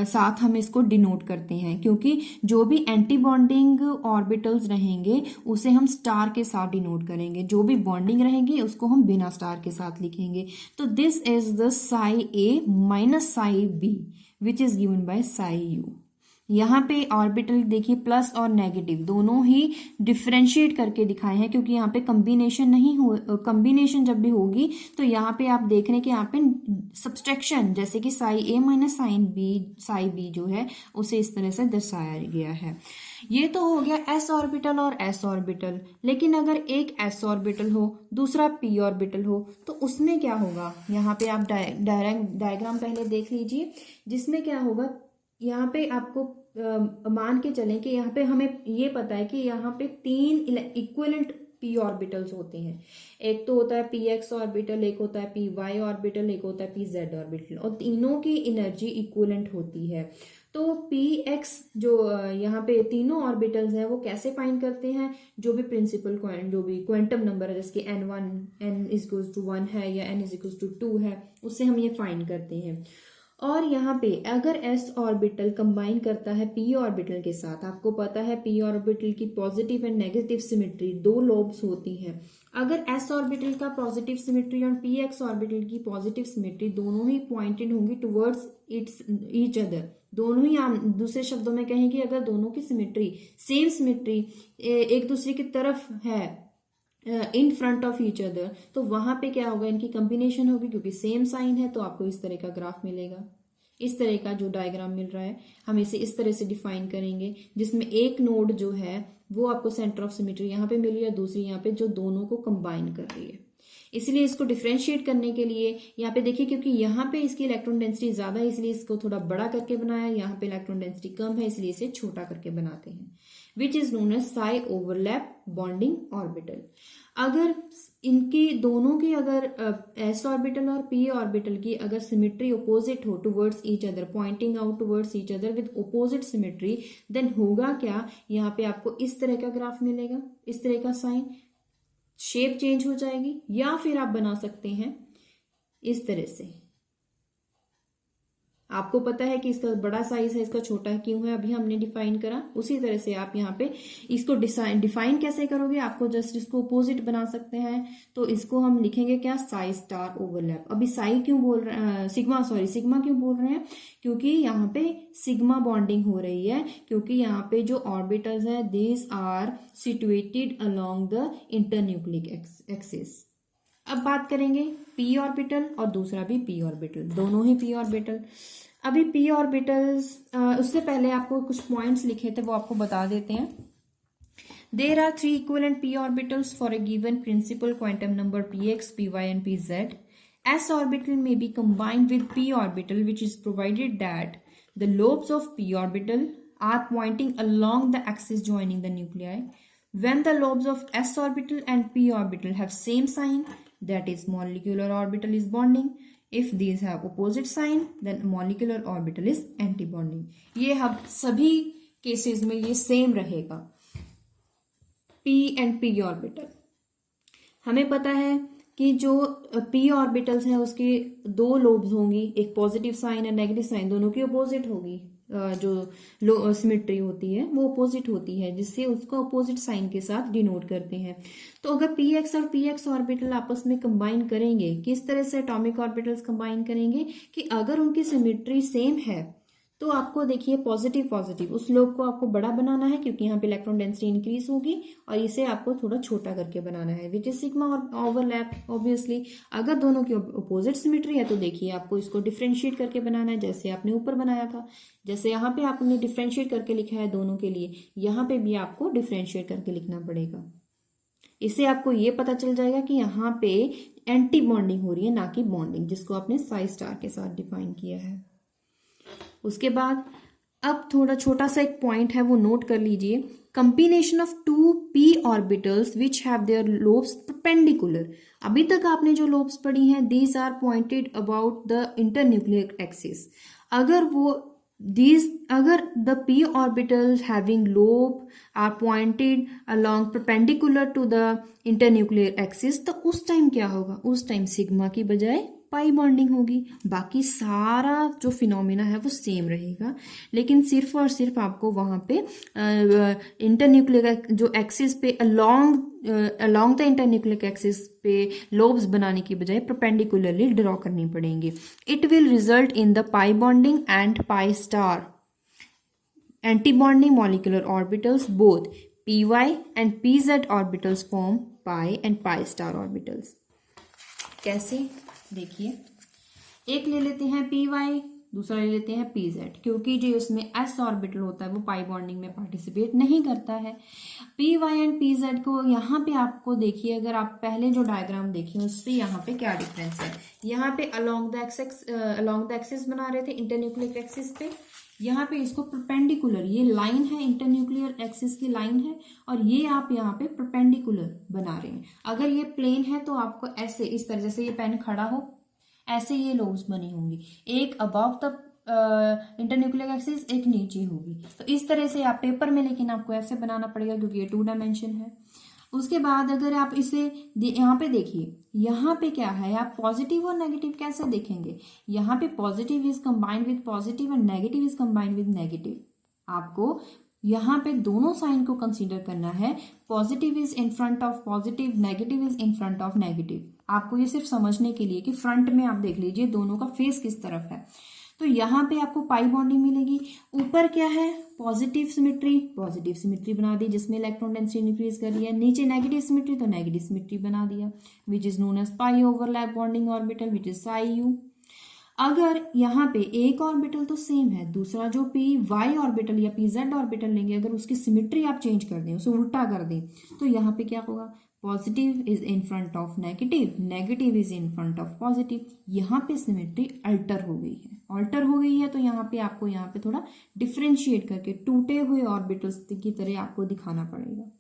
साथ हम इसको डिनोट करते हैं, क्योंकि जो भी एंटी बॉन्डिंग ऑर्बिटल्स रहेंगे उसे हम स्टार के साथ डिनोट करेंगे, जो भी बॉन्डिंग रहेंगे उसको हम बिना स्टार के साथ लिखेंगे। तो this is the psi A minus psi B which is given by psi u. यहाँ पे ऑर्बिटल देखिए प्लस और नेगेटिव दोनों ही डिफ्रेंशिएट करके दिखाए हैं, क्योंकि यहाँ पे कॉम्बिनेशन नहीं हो, कॉम्बिनेशन जब भी होगी तो यहाँ पे आप देख रहे हैं कि यहाँ पे सब्सट्रैक्शन, जैसे कि Sai A minus psi B जो है उसे इस तरह से दर्शाया गया है। ये तो हो गया s ऑर्बिटल और s ऑर्बिटल। लेकिन अगर एक s ऑर्बिटल हो, दूसरा p ऑर्बिटल हो, तो उसमें क्या होगा? यहाँ पे आप डायग्राम पहले देख लीजिए, जिसमें क्या होगा, यहाँ पे आपको मान के चलें कि यहाँ पे हमें ये पता है कि यहाँ पे 3 इक्विवेलेंट p ऑर्बिटल्स होते हैं। एक तो होता है px ऑर्बिटल, एक होता है py ऑर्बिटल, एक होता है pz ऑर्बिटल, और तीनों की एनर्जी इक्विवेलेंट होती है। तो px जो यहाँ पे तीनों ऑर्बिटल्स हैं वो कैसे फाइंड करते हैं? जो भी प्रिंसिपल जो भी क्वांटम नंबर है, जैसे n1 n = 1 है या n = 2 है, उससे हम ये फाइंड करते हैं। और यहाँ पे अगर s ऑर्बिटल कंबाइन करता है p ऑर्बिटल के साथ, आपको पता है p ऑर्बिटल की positive and negative symmetry 2 lobes होती है। अगर s ऑर्बिटल का पॉजिटिव सिमेट्री और px ऑर्बिटल की पॉजिटिव सिमेट्री दोनों ही पॉइंटेड होंगी टुवर्ड्स ईच अदर, दोनों ही दूसरे शब्दों में कहें कि अगर दोनों की सिमेट्री सेम सिमेट्री एक दूसरे की तरफ है in front of each other, तो वहां पे क्या होगा, इनकी कॉम्बिनेशन होगी क्योंकि सेम साइन है, तो आपको इस तरह का ग्राफ मिलेगा। इस तरह का जो डायग्राम मिल रहा है हम इसे इस तरह से डिफाइन करेंगे, जिसमें एक नोड जो है वो आपको सेंटर ऑफ सिमेट्री यहाँ पे मिली है, दूसरी यहाँ पे जो दोनों को कंबाइन कर रही है। इसलिए इसको डिफ्रेंशिएट करने के लिए यहाँ पे देखिए, क्योंकि यहाँ पे इसकी इलेक्ट्रॉन डेंसिटी ज्यादा है इसलिए इसको थोड़ा बड़ा करके बनाया, यहाँ पे इलेक्ट्रॉन डेंसिटी कम है इसलिए इसे छोटा करके बनाते हैं, which is known as psi overlap bonding orbital. अगर इनकी दोनों की अगर s ऑर्बिटल और p ऑर्बिटल की अगर सिमेट्री अपोजिट हो towards each other, pointing out towards each other with opposite symmetry, then होगा क्या, यहाँ पे आपको इस तरह का ग्राफ मिलेगा, इस तरह का साइन, शेप चेंज हो जाएगी। या फिर आप बना सकते हैं इस तरह से, आपको पता है कि इसका बड़ा साइज है, इसका छोटा है, क्यों है अभी हमने डिफाइन करा। उसी तरह से आप यहाँ पे इसको डिफाइन कैसे करोगे, आपको जस्ट इसको अपोजिट बना सकते हैं, तो इसको हम लिखेंगे क्या, साई स्टार ओवरलैप। अभी साई क्यों बोल रहे हैं, सिग्मा क्यों बोल रहे हैं, क्योंकि यहाँ पे सिग्मा बॉन्डिंग हो रही है, क्योंकि यहाँ पे जो ऑर्बिटल्स है these are situated along the internuclear axis. अब बात करेंगे p ऑर्बिटल और दूसरा भी p ऑर्बिटल, दोनों ही p ऑर्बिटल। अभी p ऑर्बिटल्स, उससे पहले आपको कुछ पॉइंट्स लिखे थे वो आपको बता देते हैं। There are 3 equivalent p orbitals for a given principal quantum number px, py and pz. s orbital may be combined with p orbital, which is provided that the lobes of p orbital are pointing along the axis joining the nuclei. When the lobes of s orbital and p orbital have same sign, that is molecular orbital is bonding. If these have opposite sign, then molecular orbital is anti-bonding. ये हम सभी cases में ये same रहेगा, p and p orbital. हमें पता है कि जो p ऑर्बिटल्स हैं उसके 2 लोब्स होंगी, एक पॉजिटिव साइन और नेगेटिव साइन, दोनों की अपोजिट होगी, जो सिमेट्री होती है वो अपोजिट होती है, जिससे उसको अपोजिट साइन के साथ डिनोट करते हैं। तो अगर px और px ऑर्बिटल आपस में कंबाइन करेंगे, किस तरह से एटॉमिक ऑर्बिटल्स कंबाइन करेंगे कि अगर उनकी सिमेट्री सेम है तो आपको देखिए पॉजिटिव पॉजिटिव उस लोब को आपको बड़ा बनाना है, क्योंकि यहाँ पे इलेक्ट्रॉन डेंसिटी इंक्रीज होगी, और इसे आपको थोड़ा छोटा करके बनाना है, which is sigma overlap. Obviously अगर दोनों की अपोजिट सिमेट्री है तो देखिए आपको इसको डिफ्रेंशिएट करके बनाना है, जैसे आपने ऊपर बनाया था, जैसे यहाँ पे आपने डिफ्रेंशिएट करके लिखा है दोनों के लिए, यहाँ पे भी आपको डिफ्रेंशिएट करके लिखना पड़ेगा। इससे आपको ये पता चल जाएगा कि यहाँ पे एंटी बॉन्डिंग हो रही है, ना कि बॉन्डिंग, जिसको आपने साई स्टार के साथ डिफाइन किया है। उसके बाद अब थोड़ा छोटा सा एक पॉइंट है वो नोट कर लीजिए, combination of 2 p orbitals which have their lobes perpendicular. अभी तक आपने जो लोब्स पढ़ी हैं these are pointed about the internuclear axis. अगर the p orbitals having lobe are pointed along perpendicular to the internuclear axis, तो उस टाइम क्या होगा, उस टाइम सिग्मा की बजाय पाई बॉन्डिंग होगी। बाकी सारा जो फिनोमिना है वो सेम रहेगा, लेकिन सिर्फ और सिर्फ आपको वहां पे इंटरन्यूक्लियर जो एक्सिस पे अलोंग द इंटरन्यूक्लियर एक्सिस पे लोब्स बनाने की बजाय परपेंडिकुलरली ड्रॉ करनी पड़ेंगे। It will result in the pi bonding and pi star anti bonding molecular orbitals. Both py and pz orbitals form pi and pi star orbitals। कैसे, देखिए एक ले लेते हैं py, दूसरा ले लेते हैं pz, क्योंकि जो इसमें s ऑर्बिटल होता है वो पाई बॉन्डिंग में पार्टिसिपेट नहीं करता है। py एंड pz को यहाँ पे आपको देखिए, अगर आप पहले जो डायग्राम देखिए उससे यहाँ पे क्या डिफरेंस है। यहाँ पे अलोंग द एक्सिस बना रहे थे इंटरन्यूक्लियर एक्सिस पे, यहाँ पे इसको परपेंडिकुलर, ये लाइन है इंटरन्यूक्लियर एक्सिस की लाइन है, और ये आप यहाँ पे परपेंडिकुलर बना रहे हैं। अगर ये प्लेन है तो आपको ऐसे इस तरह, जैसे ये पेन खड़ा हो ऐसे ये लोब्स बनी होंगी, एक अबव द इंटरन्यूक्लियर एक्सिस, एक नीचे होगी। तो इस तरह से आप पेपर में, लेकिन आपको ऐसे बनाना पड़ेगा क्योंकि ये 2 डायमेंशन है। उसके बाद अगर आप इसे यहाँ पे देखिए, यहाँ पे क्या है, आप पॉजिटिव और नेगेटिव कैसे देखेंगे, यहाँ पे positive is combined with positive and negative is combined with negative. आपको यहाँ पे दोनों साइन को कंसीडर करना है, positive is in front of positive, negative is in front of negative. आपको ये सिर्फ समझने के लिए कि फ्रंट में आप देख लीजिए दोनों का फेस किस तरफ है। तो यहाँ पे आपको पाई बॉन्डिंग मिलेगी। ऊपर क्या है, पॉजिटिव सिमेट्री बना दी जिसमें इलेक्ट्रॉन डेंसिटी इंक्रीज कर दिया। नीचे नेगेटिव सिमेट्री, तो नेगेटिव सिमेट्री बना दिया, which is known as pi overlap bonding orbital, which is psi u. अगर यहाँ पे एक ऑर्बिटल तो सेम है, दूसरा जो पी वाई ऑर्बिटल या पी जेड ऑर्बिटल लेंगे, अगर उसकी सिमेट्री आप चेंज कर दें, उसे उल्टा कर दें, तो यहाँ पे क्या होगा, positive is in front of negative, negative is in front of positive. यहाँ पे सिमेट्री अल्टर हो गई है, तो यहाँ पे आपको यहाँ पे थोड़ा डिफ्रेंशिएट करके टूटे हुए ऑर्बिटल्स की तरह आपको दिखाना पड़ेगा।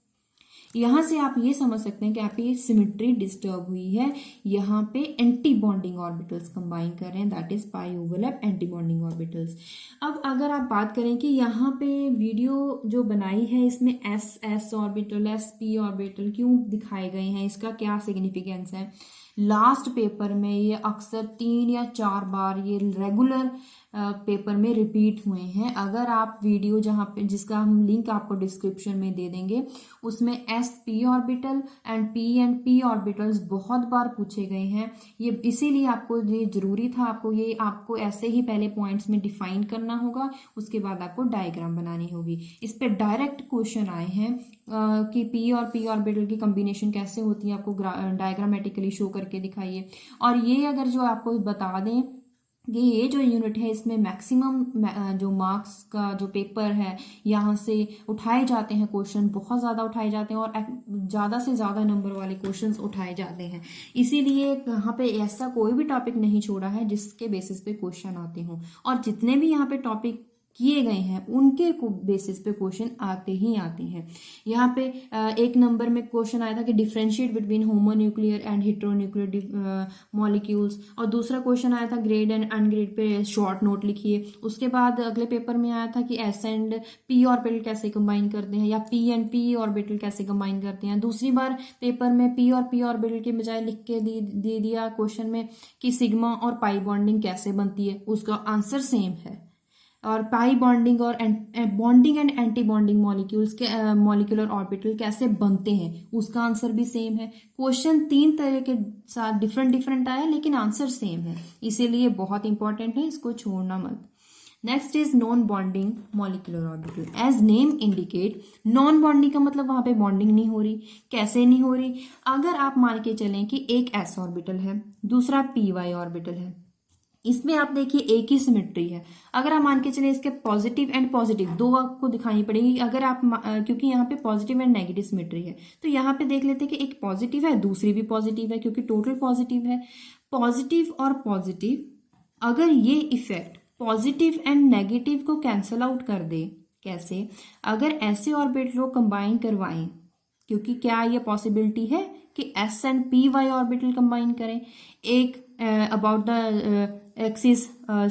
यहाँ से आप ये समझ सकते हैं कि आपकी सिमेट्री डिस्टर्ब हुई है। यहाँ पे एंटी बॉन्डिंग ऑर्बिटल्स कंबाइन कर रहे हैं, that is pi overlap anti bonding orbitals. अब अगर आप बात करें कि यहाँ पे वीडियो जो बनाई है इसमें S orbital, S P orbital क्यों दिखाए गए हैं, इसका क्या सिग्निफिकेंस है। लास्ट पेपर में ये अक्सर 3 या 4 बार ये रेगुलर पेपर में रिपीट हुए हैं। अगर आप वीडियो जहाँ पे, जिसका हम लिंक आपको डिस्क्रिप्शन में दे देंगे, उसमें S P orbital and P orbitals बहुत बार पूछे गए हैं। ये इसीलिए आपको ये जरूरी था, आपको ऐसे ही पहले पॉइंट्स में डिफाइन करना होगा, उसके बाद आपको डायग्राम बनानी होगी। इस पे डायरेक्ट क्वेश्चन आए हैं कि पी और पी ऑर्बिटल की कॉम्बिनेशन कैसे होती है, आपको डायग्रामेटिकली शो करके दिखाइए। और ये अगर जो आपको बता दें कि ये जो यूनिट है इसमें मैक्सिमम जो मार्क्स का जो पेपर है, यहाँ से उठाए जाते हैं क्वेश्चन, बहुत ज़्यादा उठाए जाते हैं और ज़्यादा से ज़्यादा नंबर वाले क्वेश्चंस उठाए जाते हैं। इसीलिए यहाँ पे ऐसा कोई भी टॉपिक नहीं छोड़ा है जिसके बेसिस पे क्वेश्चन आते हों, और जितने भी यहाँ पे टॉपिक किए गए हैं उनके बेसिस पे क्वेश्चन आते ही आते हैं। यहाँ पे एक नंबर में क्वेश्चन आया था कि differentiate between homonuclear and heteronuclear molecules, और दूसरा क्वेश्चन आया था ग्रेड एंड अनग्रेड पे शॉर्ट नोट लिखिए। उसके बाद अगले पेपर में आया था कि एस एंड पी ऑर्बिटल कैसे कंबाइन करते हैं, या पी एंड पी ऑर्बिटल कैसे कंबाइन करते हैं। दूसरी बार पेपर में पी और पी ऑर्बिटल के बजाय लिख के दे दिया क्वेश्चन में कि सिग्मा और पाई बॉन्डिंग कैसे बनती है, उसका आंसर सेम है। और पाई बॉन्डिंग और bonding and anti bonding molecules के मॉलिक्यूलर ऑर्बिटल कैसे बनते हैं, उसका आंसर भी सेम है। क्वेश्चन 3 तरह के साथ डिफरेंट आया, लेकिन आंसर सेम है, इसीलिए बहुत इंपॉर्टेंट है, इसको छोड़ना मत। Next is non bonding molecular orbital. As name indicate, non bonding का मतलब वहां पे बॉन्डिंग नहीं हो रही। कैसे नहीं हो रही, अगर आप मान के चलें कि एक एस ऑर्बिटल है, दूसरा पी वाई ऑर्बिटल है, इसमें आप देखिए एक ही सिमेट्री है। अगर आप मान के चले इसके पॉजिटिव एंड पॉजिटिव दो आपको दिखानी पड़ेगी, अगर आप क्योंकि यहाँ पे पॉजिटिव एंड नेगेटिव सिमेट्री है, तो यहाँ पे देख लेते हैं कि एक पॉजिटिव है, दूसरी भी पॉजिटिव है, क्योंकि टोटल पॉजिटिव है। पॉजिटिव और पॉजिटिव, अगर ये इफेक्ट पॉजिटिव एंड नेगेटिव को कैंसल आउट कर दे, कैसे, अगर ऐसे ऑर्बिटल को कंबाइन करवाएं, क्योंकि क्या ये पॉसिबिलिटी है कि s and p y orbital combine करें, एक अबाउट द एक्सिस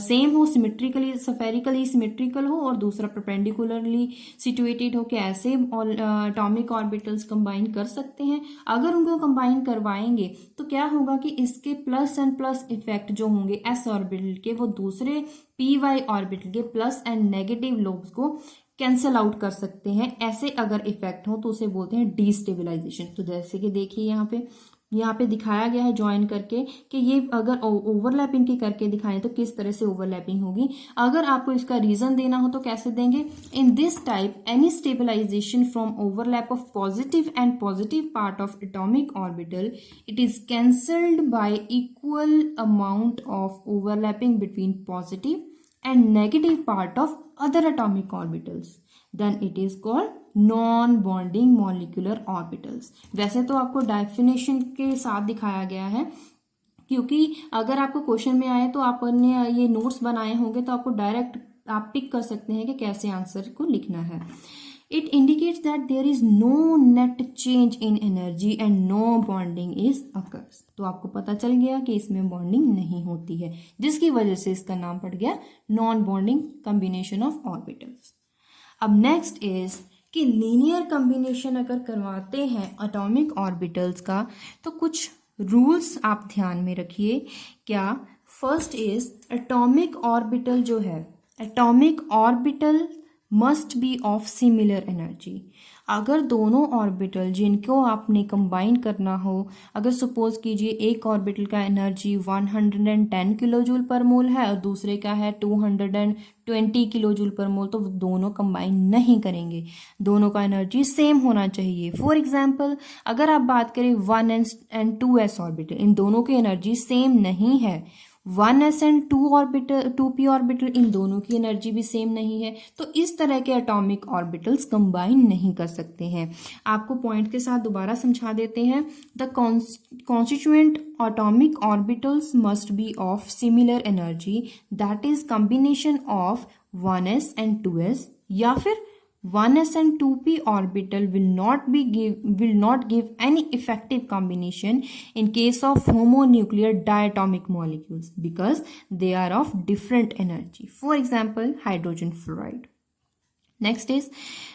सेम हो, सिमेट्रिकली स्फेरिकली सिमेट्रिकल हो, और दूसरा परपेंडिकुलरली सिचुएटेड हो, कि ऐसे एटॉमिक ऑर्बिटल्स कंबाइन कर सकते हैं। अगर उनको कंबाइन करवाएंगे तो क्या होगा कि इसके प्लस एंड प्लस इफेक्ट जो होंगे एस ऑर्बिटल के, वो दूसरे पी वाई ऑर्बिटल के प्लस एंड नेगेटिव लोब्स को कैंसल आउट कर सकते हैं। ऐसे अगर इफेक्ट हो तो उसे बोलते हैं डीस्टेबिलाईजेशन। तो जैसे कि देखिए यहाँ पे दिखाया गया है ज्वाइन करके कि ये अगर ओवरलैपिंग की करके दिखाएं तो किस तरह से ओवरलैपिंग होगी। अगर आपको इसका रीजन देना हो तो कैसे देंगे, in this type any stabilization from overlap of positive and positive part of atomic orbital, it is cancelled by equal amount of overlapping between positive and negative part of other atomic orbitals, then it is called non-bonding molecular orbitals। वैसे तो आपको definition के साथ दिखाया गया है, क्योंकि अगर आपको क्वेश्चन में आए तो आपने ये नोट्स बनाए होंगे तो आपको डायरेक्ट आप पिक कर सकते हैं कि कैसे आंसर को लिखना है। It indicates that there is no net change in energy and no bonding is occurs। तो आपको पता चल गया कि इसमें बॉन्डिंग नहीं होती है, जिसकी वजह से इसका नाम पड़ गया non bonding combination of orbitals. अब नेक्स्ट इज कि लीनियर कॉम्बिनेशन अगर करवाते हैं एटॉमिक ऑर्बिटल्स का तो कुछ रूल्स आप ध्यान में रखिए। क्या? फर्स्ट इज एटॉमिक ऑर्बिटल जो है, atomic orbital must be of similar energy. अगर दोनों ऑर्बिटल जिनको आपने कंबाइन करना हो, अगर सपोज कीजिए एक ऑर्बिटल का एनर्जी 110 किलो जूल पर मोल है और दूसरे का है 220 किलो जूल पर मोल, तो दोनों कंबाइन नहीं करेंगे, दोनों का एनर्जी सेम होना चाहिए। फॉर एग्जाम्पल अगर आप बात करें 1s एंड 2s ऑर्बिटल, इन दोनों की एनर्जी सेम नहीं है। 1s एंड 2p ऑर्बिटल, इन दोनों की एनर्जी भी सेम नहीं है, तो इस तरह के एटॉमिक ऑर्बिटल्स कंबाइन नहीं कर सकते हैं। आपको पॉइंट के साथ दोबारा समझा देते हैं। The constituent atomic orbitals must be of similar energy, that is combination of 1s and 2s, या फिर 1s and 2p orbital will not give any effective combination in case of homonuclear diatomic molecules because they are of different energy. For example, hydrogen fluoride. Next is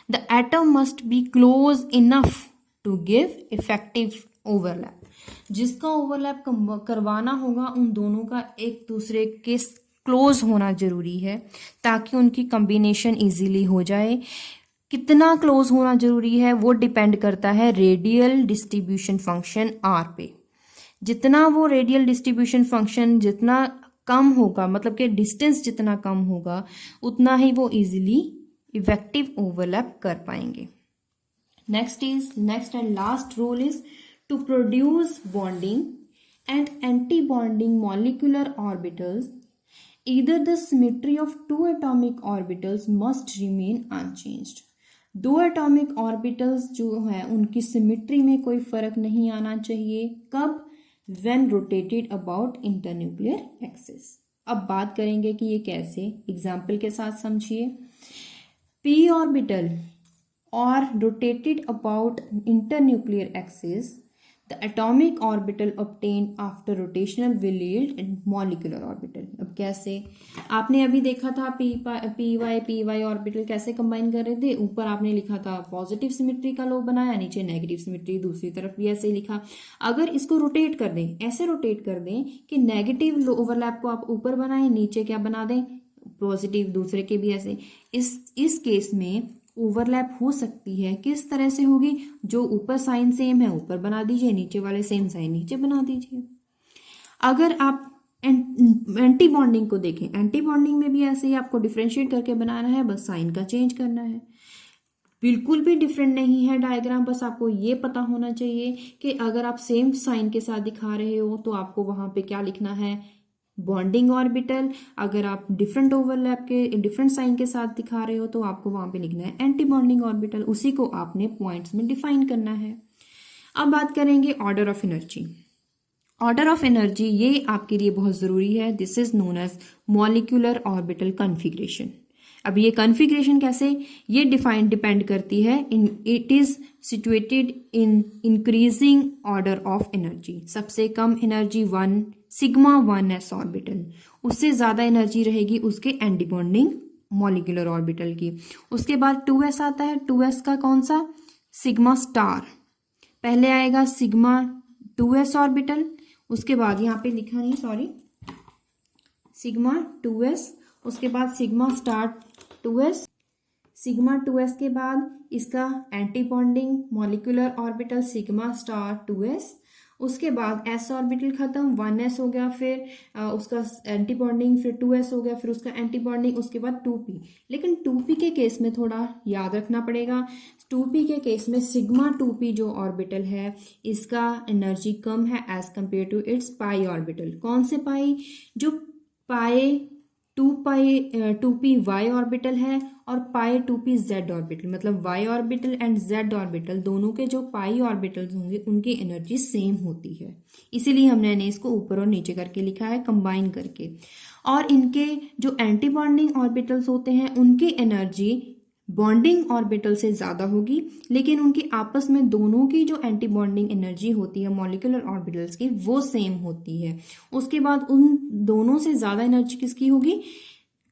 the atom must be close enough to give effective overlap. जिसका overlap करवाना होगा उन दोनों का एक दूसरे के close होना जरूरी है ताकि उनकी कॉम्बिनेशन इजीली हो जाए। कितना क्लोज होना जरूरी है वो डिपेंड करता है रेडियल डिस्ट्रीब्यूशन फंक्शन आर पे। जितना वो रेडियल डिस्ट्रीब्यूशन फंक्शन जितना कम होगा, मतलब कि डिस्टेंस जितना कम होगा, उतना ही वो इजीली इफेक्टिव ओवरलैप कर पाएंगे। Next and last rule is to produce bonding and anti bonding molecular orbitals, either the symmetry of two atomic orbitals must remain unchanged. दो एटॉमिक ऑर्बिटल्स जो है उनकी सिमेट्री में कोई फर्क नहीं आना चाहिए। कब? When rotated about internuclear axis. अब बात करेंगे कि ये कैसे, एग्जाम्पल के साथ समझिए। पी ऑर्बिटल और rotated about internuclear axis, the atomic orbital obtained after rotational will yield molecular orbital। अब कैसे? आपने अभी देखा था पी वाई ऑर्बिटल कैसे कंबाइन कर रहे थे। ऊपर आपने लिखा था पॉजिटिव सिमेट्री का लो बनाया, नीचे नेगेटिव सिमेट्री, दूसरी तरफ भी ऐसे ही लिखा। अगर इसको रोटेट कर दें, ऐसे रोटेट कर दें कि नेगेटिव ओवरलैप को आप ऊपर बनाएं, नीचे क्या बना दें, पॉजिटिव, दूसरे के भी ऐसे। इस केस में ओवरलैप हो सकती है। किस तरह से होगी? जो ऊपर साइन सेम है ऊपर बना दीजिए, नीचे वाले सेम साइन नीचे बना दीजिए। अगर आप एंटी बॉन्डिंग को देखें, एंटी बॉन्डिंग में भी ऐसे ही आपको डिफरेंशिएट करके बनाना है, बस साइन का चेंज करना है। बिल्कुल भी डिफरेंट नहीं है डायग्राम, बस आपको ये पता होना चाहिए कि अगर आप सेम साइन के साथ दिखा रहे हो तो आपको वहां पे क्या लिखना है, बॉन्डिंग ऑर्बिटल। अगर आप डिफरेंट ओवरलैप के डिफरेंट साइन के साथ दिखा रहे हो तो आपको वहां पे लिखना है एंटी बॉन्डिंग ऑर्बिटल। उसी को आपने पॉइंट्स में डिफाइन करना है। अब बात करेंगे order of energy. Order of energy ये आपके लिए बहुत जरूरी है। This is known as molecular orbital configuration. अब ये कॉन्फ़िगरेशन कैसे, ये डिपेंड करती है it is situated in increasing order of energy. सबसे कम एनर्जी 1 सिग्मा 1s ऑर्बिटल, उससे ज्यादा एनर्जी रहेगी उसके एंटी बॉन्डिंग मॉलिक्यूलर ऑर्बिटल की। उसके बाद 2s आता है, 2s का कौन सा, सिग्मा स्टार। पहले आएगा सिग्मा 2s ऑर्बिटल, उसके बाद यहाँ पे लिखा नहीं, सॉरी, सिग्मा 2s, उसके बाद sigma star 2s, sigma 2s के बाद इसका anti bonding molecular orbital sigma star 2s, उसके बाद s ऑर्बिटल खत्म, 1s हो गया, फिर उसका एंटी बॉन्डिंग, फिर 2s हो गया, फिर उसका एंटी बॉन्डिंग, उसके बाद 2p। लेकिन 2p के केस में थोड़ा याद रखना पड़ेगा। 2p के केस में सिग्मा 2p जो ऑर्बिटल है इसका एनर्जी कम है as compared to its pi orbital. कौन से पाई? जो पाई 2p y ऑर्बिटल है और पाई 2p z ऑर्बिटल, मतलब y orbital and z orbital दोनों के जो पाई ऑर्बिटल्स होंगे उनकी एनर्जी सेम होती है, इसीलिए हमने इसको ऊपर और नीचे करके लिखा है कंबाइन करके। और इनके जो एंटी बॉन्डिंग ऑर्बिटल्स होते हैं उनकी एनर्जी बॉन्डिंग ऑर्बिटल से ज्यादा होगी, लेकिन उनकी आपस में दोनों की जो एंटी बॉन्डिंग एनर्जी होती है मॉलिक्यूलर ऑर्बिटल्स की वो सेम होती है। उसके बाद उन दोनों से ज्यादा एनर्जी किसकी होगी?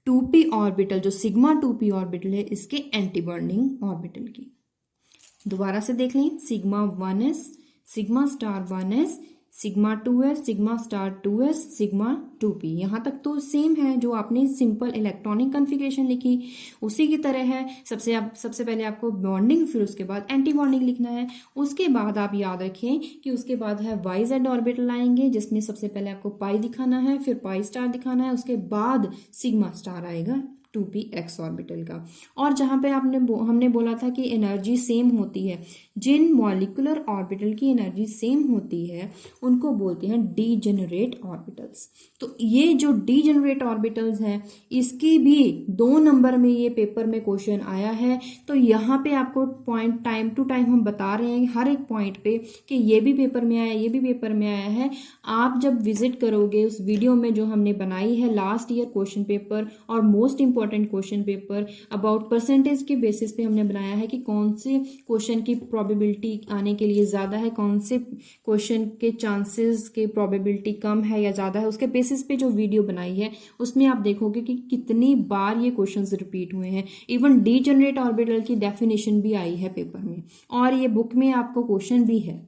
2p ऑर्बिटल, जो सिग्मा 2p ऑर्बिटल है इसके एंटी बॉन्डिंग ऑर्बिटल की। दोबारा से देख लें, sigma 1s, sigma star 1s, sigma 2s, sigma star 2s, sigma 2p। यहाँ तक तो सेम है जो आपने सिंपल इलेक्ट्रॉनिक कॉन्फ़िगरेशन लिखी, उसी की तरह है। सबसे पहले आपको बॉन्डिंग, फिर उसके बाद एंटी बॉन्डिंग लिखना है। उसके बाद आप याद रखें कि उसके बाद है वाई जेड ऑर्बिटल आएंगे, जिसमें सबसे पहले आपको पाई दिखाना है, फिर पाई स्टार दिखाना है, उसके बाद सिग्मा स्टार आएगा 2px ऑर्बिटल का। और जहां पे हमने बोला था कि एनर्जी सेम होती है, जिन मॉलिक्यूलर ऑर्बिटल की एनर्जी सेम होती है उनको बोलते हैं डीजेनरेट ऑर्बिटल्स। तो ये जो डीजेनरेट ऑर्बिटल्स हैं, इसकी भी 2 नंबर में ये पेपर में क्वेश्चन आया है। तो यहाँ पे आपको पॉइंट टाइम टू टाइम हम बता रहे हैं हर एक पॉइंट पे कि ये भी पेपर में आया, ये भी पेपर में आया है। आप जब विजिट करोगे उस वीडियो में जो हमने बनाई है लास्ट ईयर क्वेश्चन पेपर और most important question paper about percentage के बेसिस पे हमने बनाया है कि कौन से क्वेश्चन की प्रोबेबिलिटी आने के लिए ज़्यादा है, कौन से क्वेश्चन के चांसेस के प्रोबेबिलिटी कम है या ज़्यादा है। उसके बेसिस पे जो वीडियो बनाई है उसमें आप देखोगे कि कितनी बार ये क्वेश्चंस रिपीट हुए हैं। इवन डीजेनरेट ऑर्बिटल की डेफिनेशन भी आई है पेपर में, और ये बुक में आपको क्वेश्चन भी है।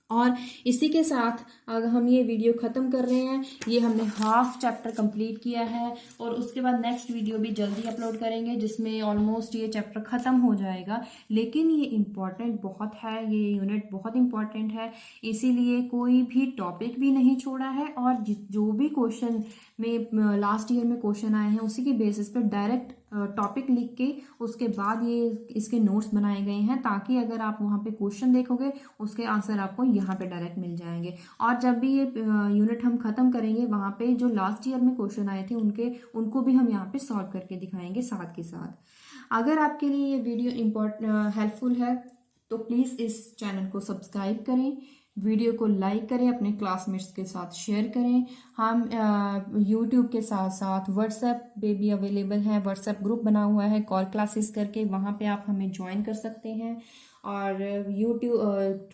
और इसी के साथ अगर हम ये वीडियो ख़त्म कर रहे हैं, ये हमने हाफ चैप्टर कंप्लीट किया है और उसके बाद नेक्स्ट वीडियो भी जल्दी अपलोड करेंगे जिसमें ऑलमोस्ट ये चैप्टर ख़त्म हो जाएगा। लेकिन ये इम्पॉर्टेंट बहुत है, ये यूनिट बहुत इम्पॉर्टेंट है, इसीलिए कोई भी टॉपिक भी नहीं छोड़ा है। और जो भी क्वेश्चन में लास्ट ईयर में क्वेश्चन आए हैं उसी के बेसिस पर डायरेक्ट टॉपिक लिख के उसके बाद ये इसके नोट्स बनाए गए हैं, ताकि अगर आप वहाँ पे क्वेश्चन देखोगे उसके आंसर आपको यहाँ पे डायरेक्ट मिल जाएंगे। और जब भी ये यूनिट हम खत्म करेंगे वहाँ पे जो लास्ट ईयर में क्वेश्चन आए थे उनको भी हम यहाँ पे सॉल्व करके दिखाएंगे साथ के साथ। अगर आपके लिए ये वीडियो हेल्पफुल है तो प्लीज़ इस चैनल को सब्सक्राइब करें, वीडियो को लाइक करें, अपने क्लासमेट्स के साथ शेयर करें। हम यूट्यूब के साथ साथ व्हाट्सएप पे भी अवेलेबल है, व्हाट्सएप ग्रुप बना हुआ है कॉल क्लासेस करके, वहाँ पे आप हमें ज्वाइन कर सकते हैं। और यूट्यूब,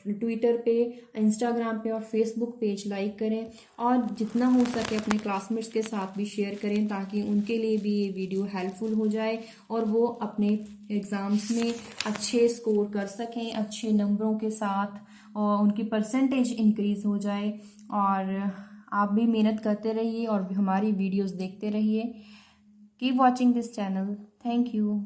ट्विटर पे, इंस्टाग्राम पे और फेसबुक पेज लाइक करें, और जितना हो सके अपने क्लासमेट्स के साथ भी शेयर करें ताकि उनके लिए भी ये वीडियो हेल्पफुल हो जाए और वो अपने एग्ज़ाम्स में अच्छे स्कोर कर सकें अच्छे नंबरों के साथ, और उनकी परसेंटेज इंक्रीज़ हो जाए। और आप भी मेहनत करते रहिए और हमारी वीडियोस देखते रहिए। Keep watching this channel. Thank you.